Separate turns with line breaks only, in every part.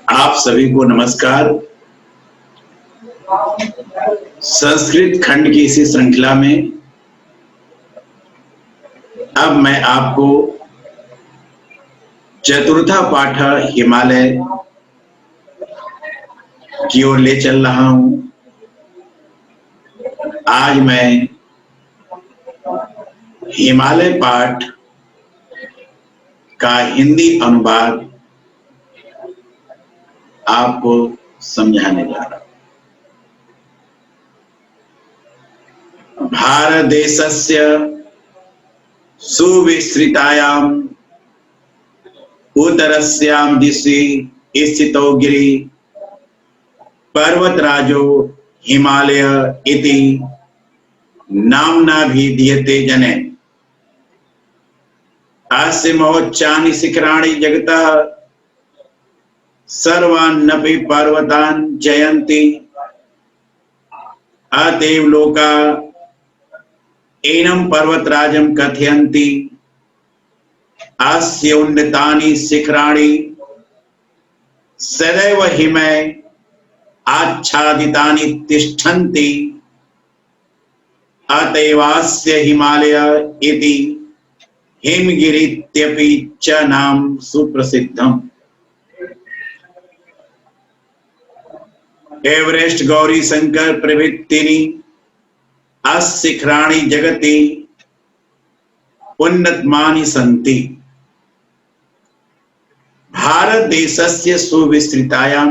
आप सभी को नमस्कार। संस्कृत खंड की इसी श्रृंखला में अब मैं आपको चतुर्था पाठ हिमालय की ओर ले चल रहा हूं। आज मैं हिमालय पाठ का हिंदी अनुवाद आपको समझाने जा रहा हूं। भारत देशस्य सुविस्तृतायाम उत्तरस्यां दिशि स्थितो गिरि पर्वतराजो हिमालय इति नाम्ना भिधीयते जने। अस्य महोच्चानि शिखराणि जगतः सर्वान्नपि पर्वतान् जयन्ति। अतएव लोका एनं पर्वतराजं कथयन्ति। अस्य उन्नतानि शिखराणि सदैव हिमैः आच्छादितानि तिष्ठन्ति। अतएवास्य हिमालय इति हिमगिरित्यपि च नाम सुप्रसिद्धम्। एवरेस्ट, गौरी शंकर प्रभृतीनि अस्य शिखराणि जगति उन्नतमानि सन्ति। भारत देशस्य सुविस्तृतायां,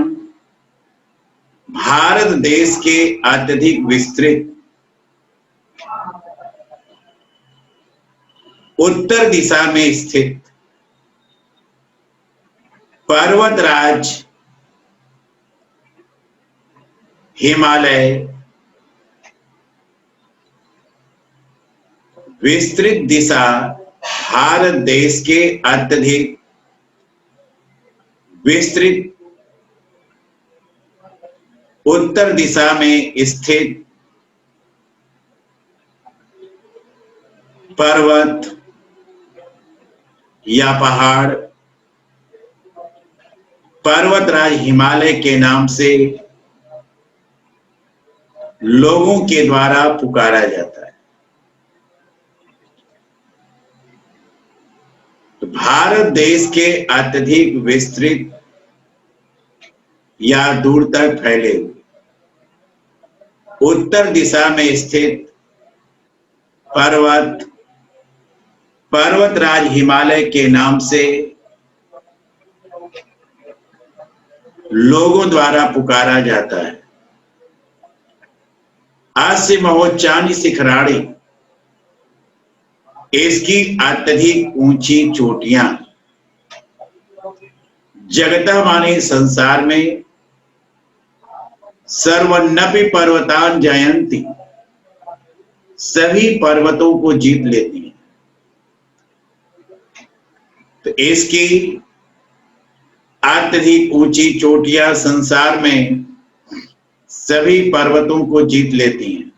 भारत देश के अत्यधिक विस्तृत उत्तर दिशा में स्थित पर्वतराज हिमालय विस्तृत दिशा भारत देश के अत्यधिक विस्तृत उत्तर दिशा में स्थित पर्वत या पहाड़ पर्वतराज हिमालय के नाम से लोगों के द्वारा पुकारा जाता है। तो भारत देश के अत्यधिक विस्तृत या दूर तक फैले हुए उत्तर दिशा में स्थित पर्वतराज हिमालय के नाम से लोगों द्वारा पुकारा जाता है। अस्य महोच्चानि शिखराणि, इसकी अत्यधिक ऊंची चोटियां जगतः माने संसार में सर्वन्नपि पर्वतान् जयन्ति, सभी पर्वतों को जीत लेती हैं। तो इसकी अत्यधिक ऊंची चोटियां संसार में सभी पर्वतों को जीत लेती हैं।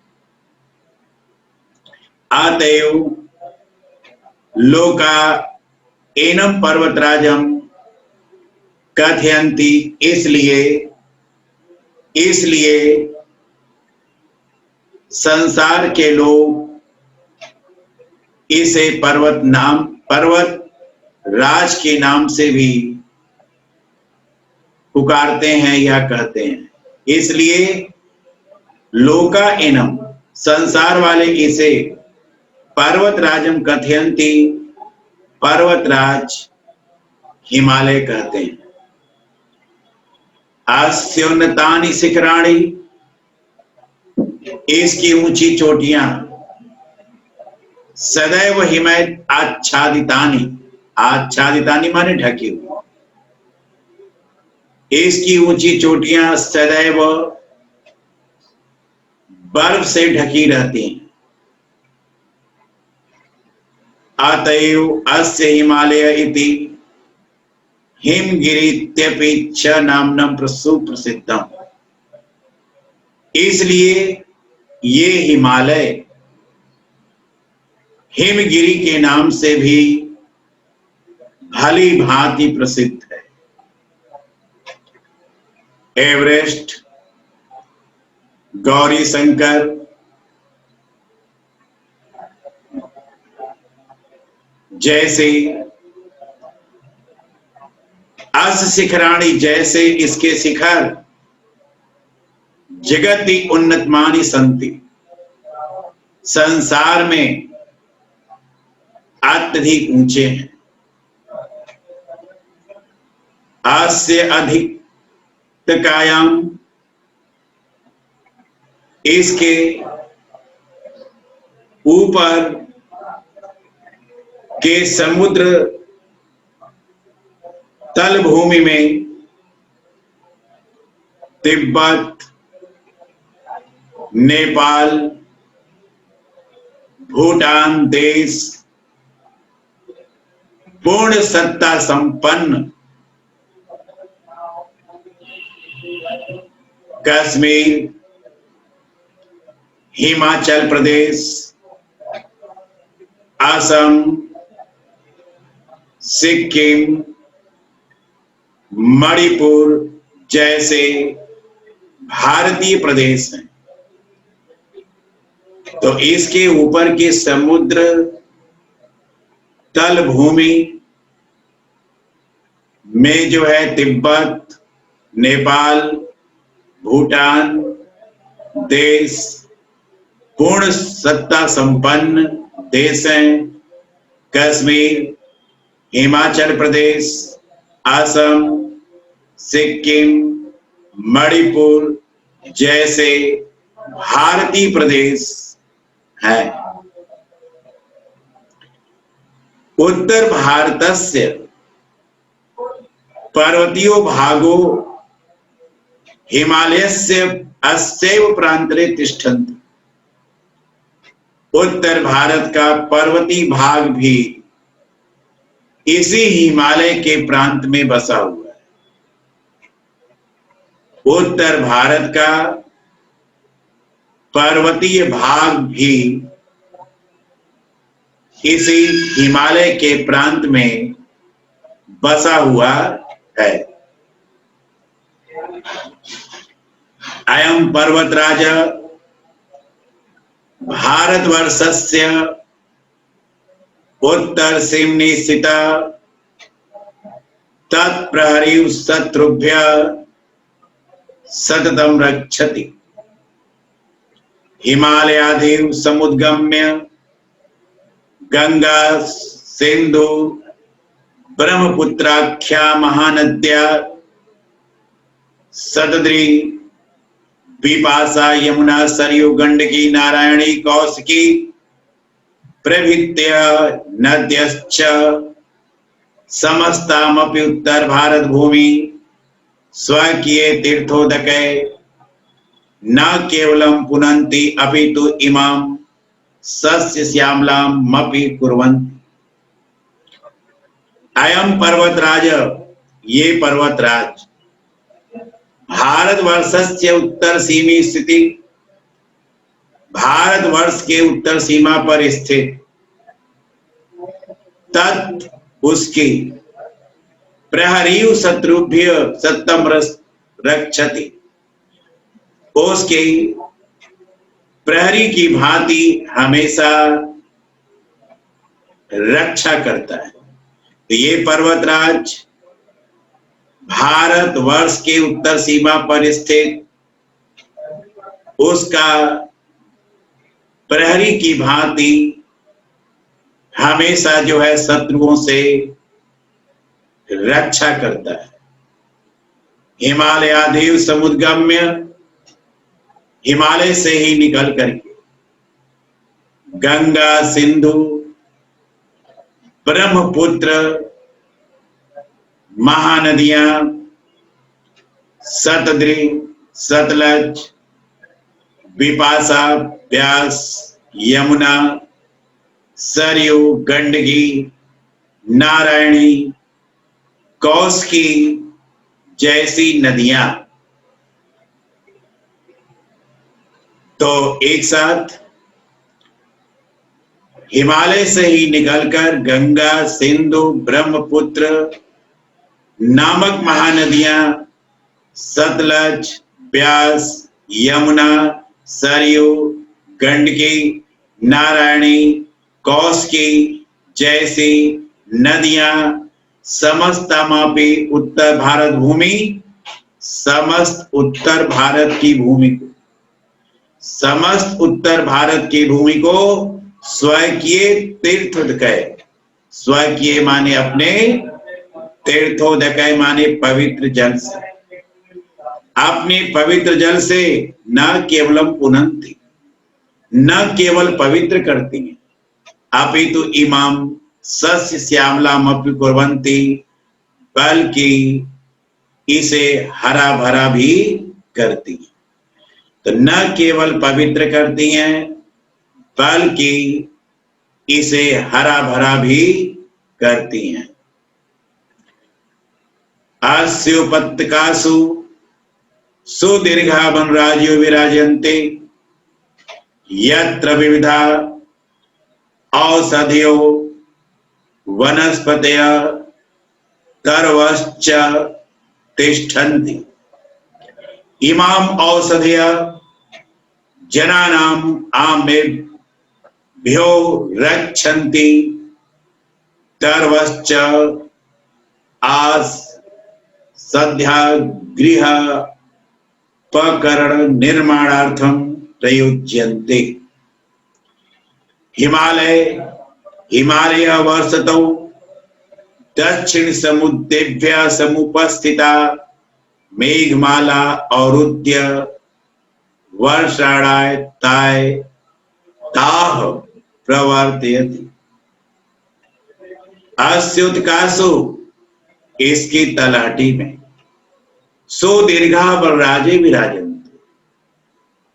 अतएव लोका एनं पर्वतराजं कथयन्ति, इसलिए संसार के लोग इसे पर्वत राज के नाम से भी पुकारते हैं या कहते हैं। इसलिए लोका एनम, संसार वाले इसे पर्वतराजम कथयन्ति, पर्वतराज हिमालय कहते हैं। अस्योन्नतानि शिखराणि, इसकी ऊंची चोटियां सदैव हिमैः आच्छादितानि, आच्छादितानि माने ढकी हुई, इसकी ऊंची चोटियां सदैव बर्फ से ढकी रहती हैं। अतएव अस्य हिमालय इति हिमगिरित्यपि च नाम्नं सुप्रसिद्धम्। इसलिए ये हिमालय हिमगिरि के नाम से भी भली भांति प्रसिद्ध है। एवरेस्ट, गौरी शंकर, जैसे अस शिखराणि जैसे इसके शिखर जगति उन्नतमानि संति, संसार में अत्यधिक ऊंचे हैं। अस्य अधिकतकायाम, इसके ऊपर के समुद्र तल भूमि में तिब्बत, नेपाल, भूटान देश पूर्ण सत्ता संपन्न, कश्मीर, हिमाचल प्रदेश, असम, सिक्किम, मणिपुर जैसे भारतीय प्रदेश हैं। तो इसके ऊपर के समुद्र तल भूमि में जो है तिब्बत, नेपाल, भूटान देश पूर्ण सत्ता संपन्न देश हैं। कश्मीर, हिमाचल प्रदेश, असम, सिक्किम, मणिपुर जैसे भारतीय प्रदेश है। उत्तर भारतस्य पर्वतीयो भागो हिमालयस्य अस्यैव प्रान्तरे तिष्ठन्ति। उत्तर भारत का पर्वतीय भाग भी इसी हिमालय के प्रांत में बसा हुआ है। उत्तर भारत का पर्वतीय भाग भी इसी हिमालय के प्रांत में बसा हुआ है। अयं पर्वतराज भारतवर्षस्य उत्तर सीम्नि स्थिता तत्प्रहरीव शत्रुभ्य सततम रक्षति। हिमालयाधिव समुद्गम्य गंगा सिंधु ब्रह्मपुत्राख्या महानद्या सतद्री बिपाशा यमुना सरयू गंडकी नारायणी कौशिकी प्रभृत्य नद्यश्च समस्तामपि उत्तर भारत भूमि स्वकीय तीर्थोदके न केवलं पुनन्ति अपितु इमां सस्य श्यामलामपि कुर्वन्ति। अयं पर्वतराज, ये पर्वतराज भारतवर्षस्य उत्तर सीमी स्थिति, भारतवर्ष के उत्तर सीमा पर स्थित तत् उसकी प्रहरीव शत्रुभ्य सत्तम रक्षति, उसके प्रहरी की भांति हमेशा रक्षा करता है। तो ये पर्वतराज भारत वर्ष के उत्तर सीमा पर स्थित उसका प्रहरी की भांति हमेशा जो है शत्रुओं से रक्षा करता है। हिमालयाधिव समुद्गम्य, हिमालय से ही निकल करके गंगा सिंधु ब्रह्मपुत्र महानदियां सतद्री सतलज बिपाशा ब्यास यमुना सरयू गंडकी नारायणी कौशिकी जैसी नदियां, तो एक साथ हिमालय से ही निकलकर गंगा सिंधु ब्रह्मपुत्र नामक महानदियां सतलज, ब्यास, यमुना, सरयू, गंडकी, नारायणी, कौशिकी जैसी नदियां समस्तमापि उत्तर भारत भूमि, समस्त उत्तर भारत की भूमि को, समस्त उत्तर भारत की भूमि को स्वकीय तीर्थोदकय, स्वकीय माने अपने, तीर्थोदकय माने पवित्र जल से, अपने पवित्र जल से न केवलम पुनन्ति, न केवल पवित्र करती हैं, अपितु इमाम सस्य श्यामलामपि कुर्वन्ति, बल्कि इसे हरा भरा भी करती हैं। तो न केवल पवित्र करती हैं, बल्कि इसे हरा भरा भी करती हैं। अस्योपत्यकासु सुदीर्घा वनराज्यो विराजन्ते, यत्र विविधा औषधयो वनस्पतयः सर्वश्च तिष्ठन्ति, इमाम औषधयः जनानाम् आमेभ्यो रक्षन्ति, सर्वश्च आसध्यागृहोपकरण निर्माणार्थं प्रयुज्यन्ते। हिमालय वर्षतौ दक्षिण समुद्रेभ्यः समुपस्थिता मेघमाला औरुध्य वर्षाणाय ताः प्रवर्तयति। अस्योत्काशो, इसकी तलहटी में, सुदीर्घा वनराजे विराजन्ते,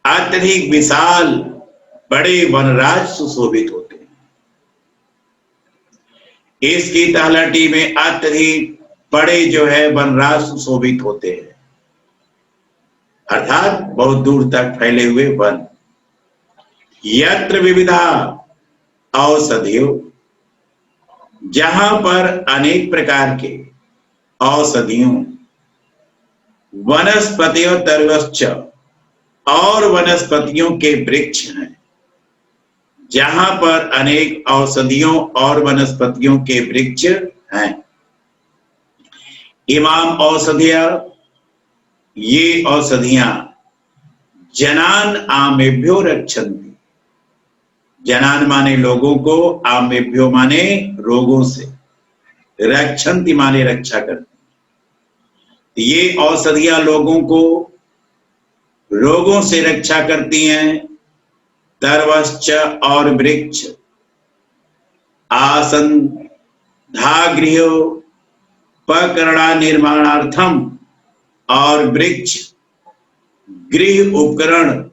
अत्यधिक विशाल बड़े वनराज सुशोभित होते हैं। इसकी तलहटी में अत्यधिक बड़े जो है वनराज सुशोभित होते हैं, अर्थात बहुत दूर तक फैले हुए वन। यत्र विविधा औषधियों, जहां पर अनेक प्रकार के औषधियों, वनस्पतियों तर्वश्च, और वनस्पतियों के वृक्ष हैं, जहां पर अनेक औषधियों और वनस्पतियों के वृक्ष हैं। इमाम औषधिया, ये औषधियां जनान आमेभ्यो रक्षन्ति, जनान माने लोगों को, आमेभ्यो माने रोगों से, रक्षन्ति माने रक्षा करती। ये औषधियां लोगों को रोगों से रक्षा करती हैं। सर्वश्च, और वृक्ष, आसन्धागृहोपकरणा निर्माणार्थम, और वृक्ष गृह उपकरण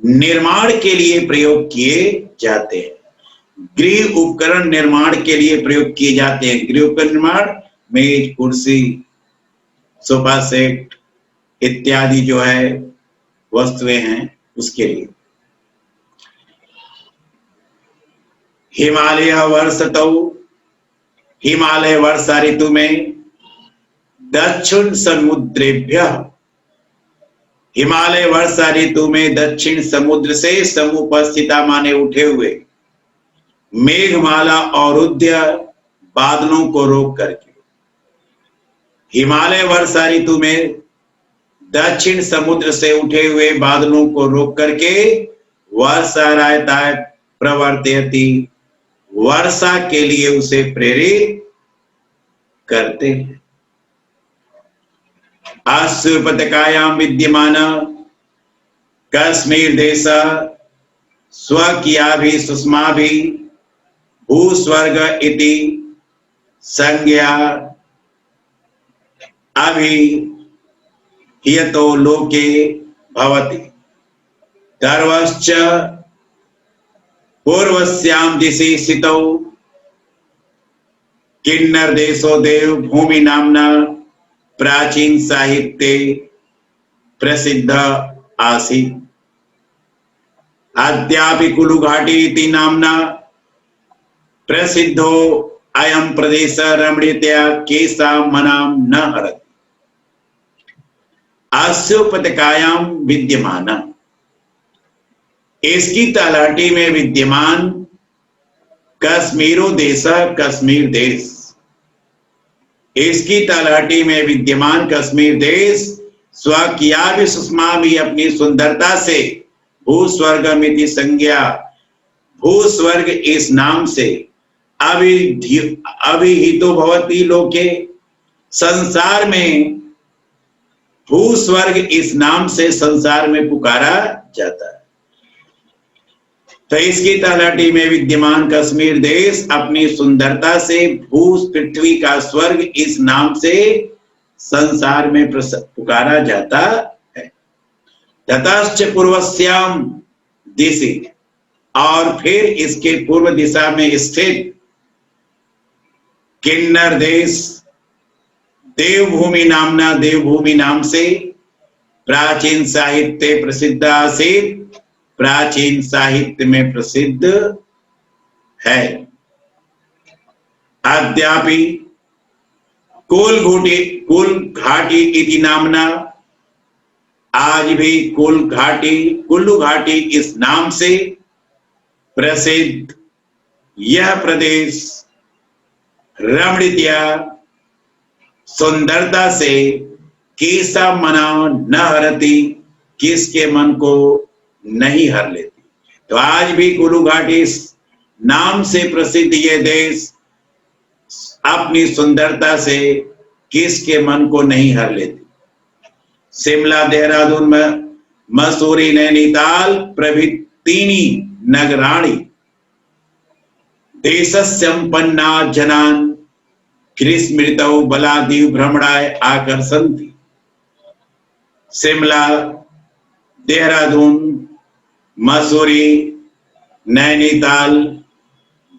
निर्माण के लिए प्रयोग किए जाते हैं। गृह उपकरण निर्माण के लिए प्रयोग किए जाते हैं। गृह उपकरण निर्माण, मेज, कुर्सी, सोफा सेट इत्यादि जो है वस्तुएं हैं, उसके लिए। हिमालय वर्षतौ, हिमालय वर्षा ऋतु में, दक्षिण समुद्रेभ्य, हिमालय वर्षा ऋतु में दक्षिण समुद्र से समुपस्थिता माने उठे हुए, मेघमाला औरुध्य, बादलों को रोक करके। हिमालय वर्षा ऋतु में दक्षिण समुद्र से उठे हुए बादलों को रोक करके वर्षारायताय प्रवर्तयति, वर्षा के लिए उसे प्रेरित करते हैं। अस्योपत्यकायां विद्यमान कश्मीर देश स्वकीयाभि सुषमाभि भूस्वर्ग इति संज्ञा अभिहितो लोके भवति। सर्वश्च पूर्वस्यां दिशि स्थितौ किन्नर देशो देव भूमि नामना प्राचीन साहित्ये प्रसिद्ध आसीत्। अद्यापि कुलु घाटी इति नामना प्रसिद्धो अयं प्रदेश रमणीयतया केषां मनां न हरति। अस्योपत्यकायाम विद्यमान, इसकी तलहटी में विद्यमान कश्मीरो देश, कश्मीर देश, इसकी तलहटी में विद्यमान कश्मीर देश स्वकिया भी सुषमा भी अपनी सुंदरता से भूस्वर्गमिति संज्ञा, भूस्वर्ग इस नाम से अभिहितो भवति लोके, संसार में भूस्वर्ग इस नाम से संसार में पुकारा जाता है। तो इसकी तलहटी में विद्यमान कश्मीर देश अपनी सुंदरता से भू पृथ्वी का स्वर्ग इस नाम से संसार में पुकारा जाता है। ततश्च पूर्वस्याम दिशि, और फिर इसके पूर्व दिशा में स्थित किन्नर देश देवभूमि नामना, देवभूमि नाम से प्राचीन साहित्य प्रसिद्ध आसीत, प्राचीन साहित्य में प्रसिद्ध है। अद्यापि कुल घाटी इति नामना, आज भी कुल्लू घाटी इस नाम से प्रसिद्ध यह प्रदेश रमणीयता, सुंदरता से किसा मना न हरती, किसके मन को नहीं हर लेती। तो आज भी कुल्लू घाटी नाम से प्रसिद्ध ये देश अपनी सुंदरता से किसके मन को नहीं हर लेती। शिमला, देहरादून, मसूरी, नैनीताल प्रभृतीनि नगराणि देशस्यंपन्ना जनान ग्रीष्म ऋतौ बलादीव भ्रमणाय आकर्षन्ति। शिमला, देहरादून, मसूरी, नैनीताल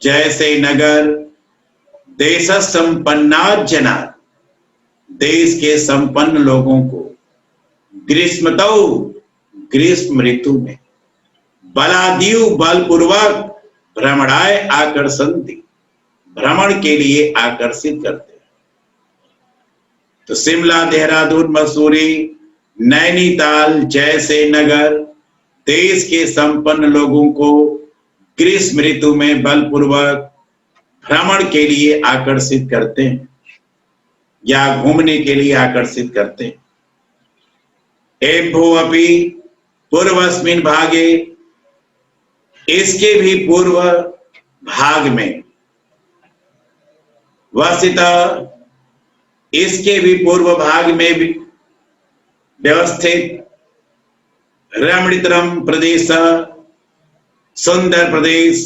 जैसे नगर देश संपन्ना जना, देश के संपन्न लोगों को ग्रीष्मतौ, ग्रीष्म ऋतु में, बलादीव बलपूर्वक, भ्रमणाय आकर्षन्ति, भ्रमण के लिए आकर्षित करते हैं। तो शिमला, देहरादून, मसूरी, नैनीताल जैसे नगर देश के संपन्न लोगों को ग्रीष्म ऋतु में बलपूर्वक भ्रमण के लिए आकर्षित करते हैं या घूमने के लिए आकर्षित करते हैं। एभो अपि पूर्वस्मिन् भागे, इसके भी पूर्व भाग में, वसिता, इसके भी पूर्व भाग में व्यवस्थित रमणीतरम प्रदेश, सुंदर प्रदेश,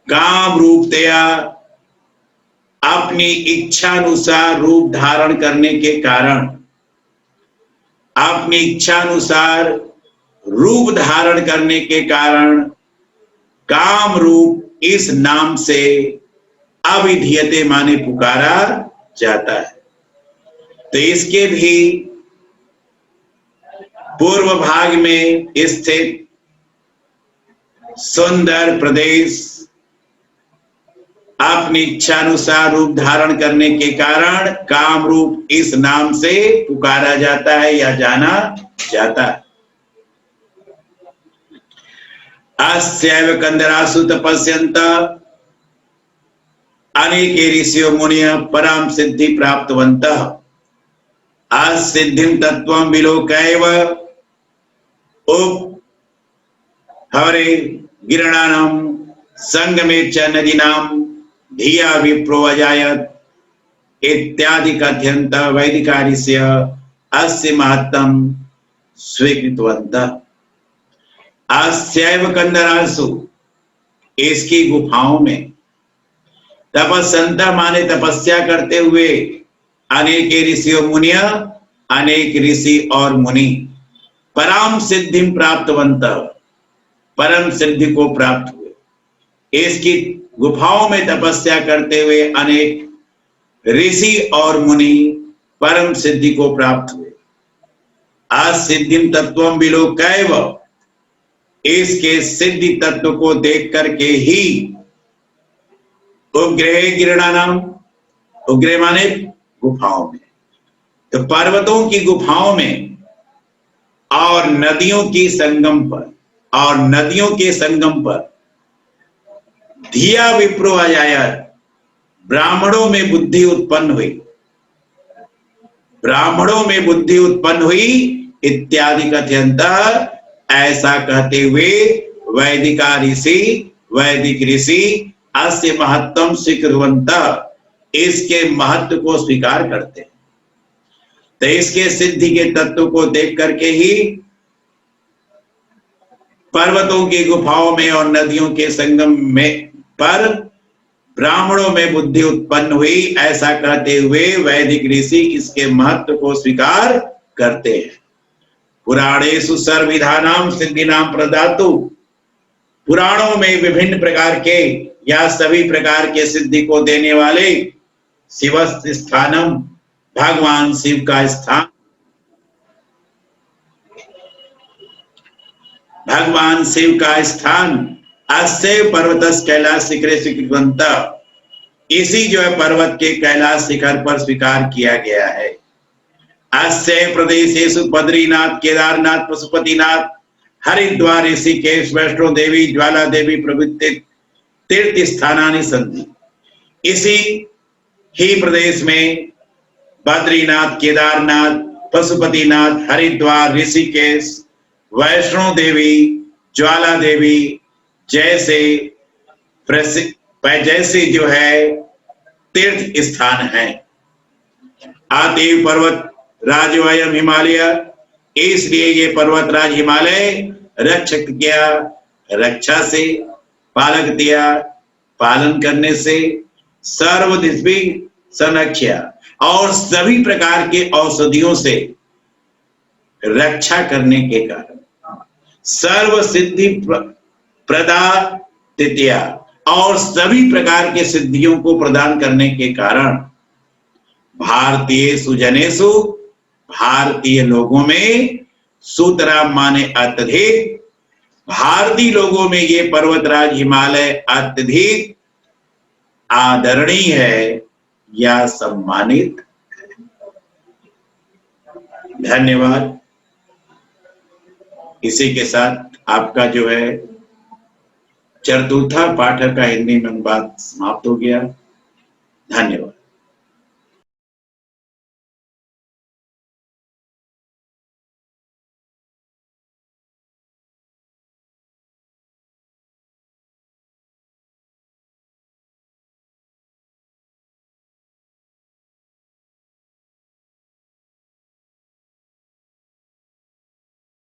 काम रूपतया अपनी इच्छानुसार रूप धारण करने के कारण, अपनी इच्छानुसार रूप धारण करने के कारण काम रूप इस नाम से अविधीयते माने पुकारा जाता है। तो इसके भी पूर्व भाग में स्थित सुंदर प्रदेश अपनी इच्छानुसार रूप धारण करने के कारण काम रूप इस नाम से पुकारा जाता है या जाना जाता है। अस्यैव कंदरासु तपस्यन्त अनेके ऋषियो मुनियो परम सिद्धि प्राप्तवन्तः सिद्धिम तत्वं विलोकैव उप हरे गिरणानां संगमे च नदीनां धिया विप्रो अजायत इत्यादि कथयन्त वैदिकार्यस्य अस्य महत्तम स्वीकृतवन्तः। अस्यैव कंदरासु, इसकी गुफाओं में, तपस्यन्त माने तपस्या करते हुए, अनेक ऋषियों मुनिया, अनेक ऋषि और मुनि, परम सिद्धि प्राप्तवंत, परम सिद्धि को प्राप्त हुए। इसकी गुफाओं में तपस्या करते हुए अनेक ऋषि और मुनि परम सिद्धि को प्राप्त हुए। असिद्धिम तत्वम विलोकैव, इसके सिद्धि तत्व को देख करके ही उपग्रह गिरणानाम, उपग्रह माने गुफाओं में, तो पर्वतों की गुफाओं में और नदियों की संगम पर और नदियों के संगम पर धिया विप्रो अजायत, ब्राह्मणों में बुद्धि उत्पन्न हुई, ब्राह्मणों में बुद्धि उत्पन्न हुई इत्यादि कथयन्तः, ऐसा कहते हुए वैदिक ऋषि अस्य महत्तम स्वीकुर्वन्तः, इसके महत्व को स्वीकार करते हैं। तो इसके सिद्धि के तत्व को देख करके ही पर्वतों की गुफाओं में और नदियों के संगम में पर ब्राह्मणों में बुद्धि उत्पन्न हुई, ऐसा कहते हुए वैदिक ऋषि इसके महत्व को स्वीकार करते हैं। पुराणेषु सर्वविधानां सिद्धिनां प्रदातु, पुराणों में विभिन्न प्रकार के या सभी प्रकार के सिद्धि को देने वाले शिवस्य स्थानम, भगवान शिव का स्थान, भगवान शिव का स्थान अस्य पर्वतस् कैलाश शिखरे स्वीकृतवन्तः, इसी जो है पर्वत के कैलाश शिखर पर स्वीकार किया गया है। अस्य प्रदेशेषु बद्रीनाथ, केदारनाथ, पशुपतिनाथ, हरिद्वार, ऋषिकेश, वैष्णो देवी, ज्वाला देवी प्रभृति तीर्थ स्थानानि सन्ति। इसी ही प्रदेश में बद्रीनाथ, केदारनाथ, पशुपतिनाथ, हरिद्वार, ऋषिकेश, वैष्णो देवी, ज्वाला देवी जैसे जो है तीर्थ स्थान है। अतएव पर्वत राजवयम हिमालय, इसलिए ये पर्वत राज हिमालय रक्षक किया, रक्षा से, पालक दिया, पालन करने से, सर्वदिव्य संरक्षा, और सभी प्रकार के औषधियों से रक्षा करने के कारण, सर्व सिद्धि प्रदातित्या, और सभी प्रकार के सिद्धियों को प्रदान करने के कारण भारतीय सुजनेशु, भारतीय लोगों में, सूतराम माने अत्यधिक, भारतीय लोगों में ये पर्वतराज हिमालय अत्यधिक आदरणीय है या सम्मानित है। धन्यवाद। इसी के साथ आपका जो है चतुर्था पाठ का हिंदी में अनुवाद समाप्त हो गया। धन्यवाद।